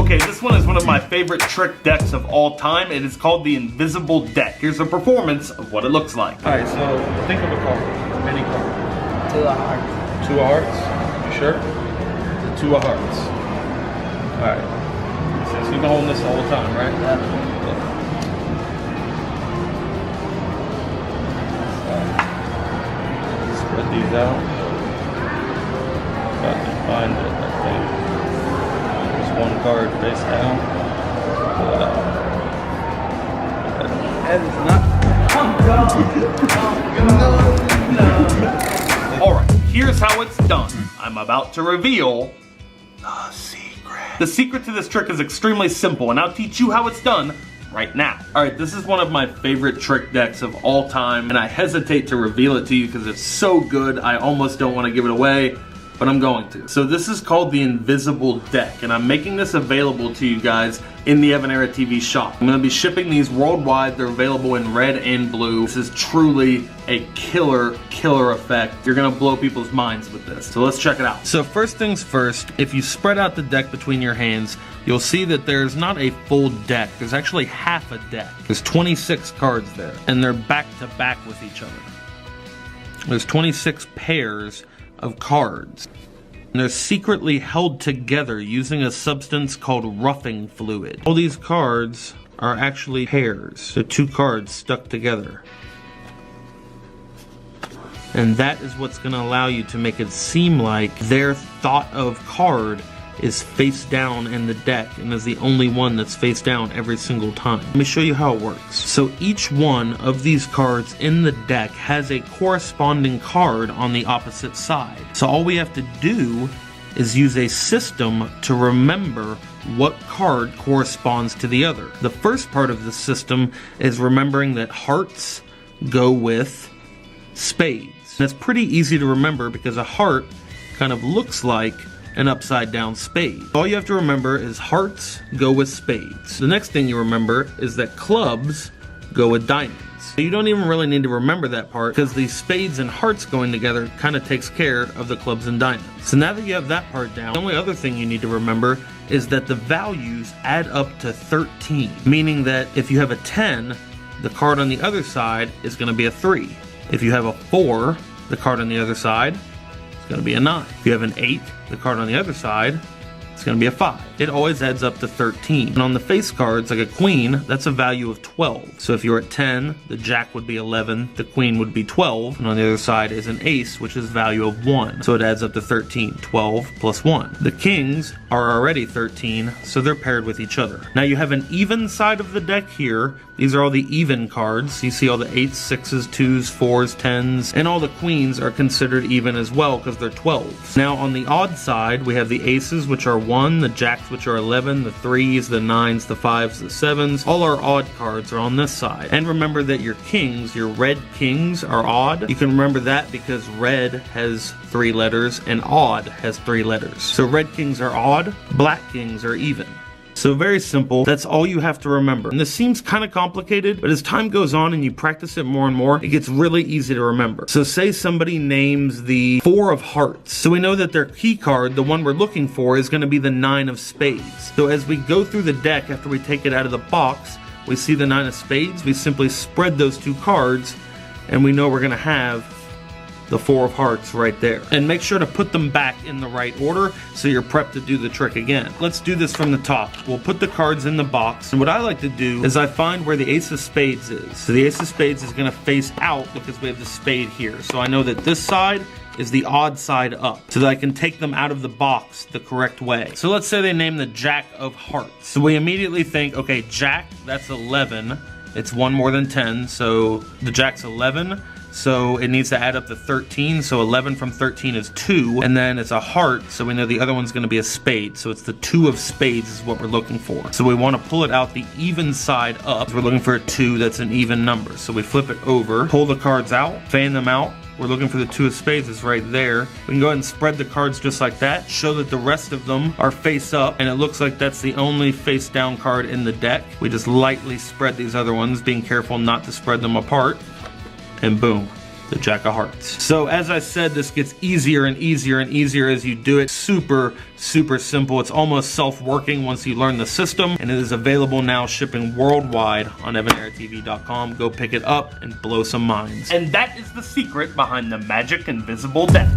Okay, this one is one of my favorite trick decks of all time. It is called the Invisible Deck. Here's a performance of what it looks like. All right, so think of a card, any card. 2 of hearts. 2 of hearts, you sure? The 2 of hearts. All right, so you've been holding this all the time, right? Yeah. Spread these out. Got to find it, I think. There's 1 card face down. Pull it out. That is not. Alright, here's how it's done. I'm about to reveal the secret. The secret to this trick is extremely simple, and I'll teach you how it's done right now. Alright, this is one of my favorite trick decks of all time, and I hesitate to reveal it to you because it's so good, I almost don't want to give it away, but I'm going to. So this is called the Invisible Deck, and I'm making this available to you guys in the Evan Era TV shop. I'm gonna be shipping these worldwide. They're available in red and blue. This is truly a killer effect. You're gonna blow people's minds with this. So let's check it out. So first things first, if you spread out the deck between your hands, you'll see that there's not a full deck. There's actually half a deck. There's 26 cards there, and they're back to back with each other. There's 26 pairs of cards. And they're secretly held together using a substance called roughing fluid. All these cards are actually pairs. So 2 cards stuck together. And that is what's going to allow you to make it seem like their thought of card is face down in the deck and is the only one that's face down every single time. Let me show you how it works. So each one of these cards in the deck has a corresponding card on the opposite side. So all we have to do is use a system to remember what card corresponds to the other. The first part of the system is remembering that hearts go with spades. And it's pretty easy to remember because a heart kind of looks like an upside down spade. All you have to remember is hearts go with spades. The next thing you remember is that clubs go with diamonds. So you don't even really need to remember that part because the spades and hearts going together kind of takes care of the clubs and diamonds. So now that you have that part down, the only other thing you need to remember is that the values add up to 13, meaning that if you have a 10, the card on the other side is going to be a 3. If you have a 4, the card on the other side is going to be a 9. If you have an 8, the card on the other side, it's going to be a 5. It always adds up to 13. And on the face cards, like a queen, that's a value of 12. So if you're at 10, the jack would be 11, the queen would be 12, and on the other side is an ace, which is value of 1. So it adds up to 13. 12 plus 1. The kings are already 13, so they're paired with each other. Now you have an even side of the deck here. These are all the even cards. You see all the 8s, 6s, 2s, 4s, 10s, and all the queens are considered even as well because they're 12s. Now on the odd side, we have the aces, which are 1, the jacks, which are 11, the 3s, the 9s, the 5s, the 7s. All our odd cards are on this side. And remember that your kings, your red kings, are odd. You can remember that because red has 3 letters and odd has 3 letters. So red kings are odd, black kings are even. So very simple, that's all you have to remember. And this seems kind of complicated, but as time goes on and you practice it more and more, it gets really easy to remember. So say somebody names the 4 of hearts. So we know that their key card, the one we're looking for, is going to be the 9 of spades. So as we go through the deck after we take it out of the box, we see the 9 of spades, we simply spread those 2 cards, and we know we're going to have the 4 of hearts right there. And make sure to put them back in the right order so you're prepped to do the trick again. Let's do this from the top. We'll put the cards in the box, and what I like to do is I find where the ace of spades is. So the ace of spades is going to face out because we have the spade here. So I know that this side is the odd side up so that I can take them out of the box the correct way. So let's say they name the jack of hearts. So we immediately think, okay, jack, that's 11. It's 1 more than 10, so the jack's 11. So it needs to add up to 13, so 11 from 13 is 2, and then it's a heart, so we know the other one's going to be a spade, so it's the 2 of spades is what we're looking for. So we want to pull it out the even side up. We're looking for a 2 that's an even number, so we flip it over, pull the cards out, fan them out. We're looking for the 2 of spades, is right there. We can go ahead and spread the cards just like that, show that the rest of them are face up, and it looks like that's the only face down card in the deck. We just lightly spread these other ones, being careful not to spread them apart. And boom, the Jack of Hearts. So as I said, this gets easier and easier and easier as you do it. Super, super simple. It's almost self-working once you learn the system, and it is available now, shipping worldwide on EvanEraTV.com. Go pick it up and blow some minds. And that is the secret behind the Magic Invisible Deck.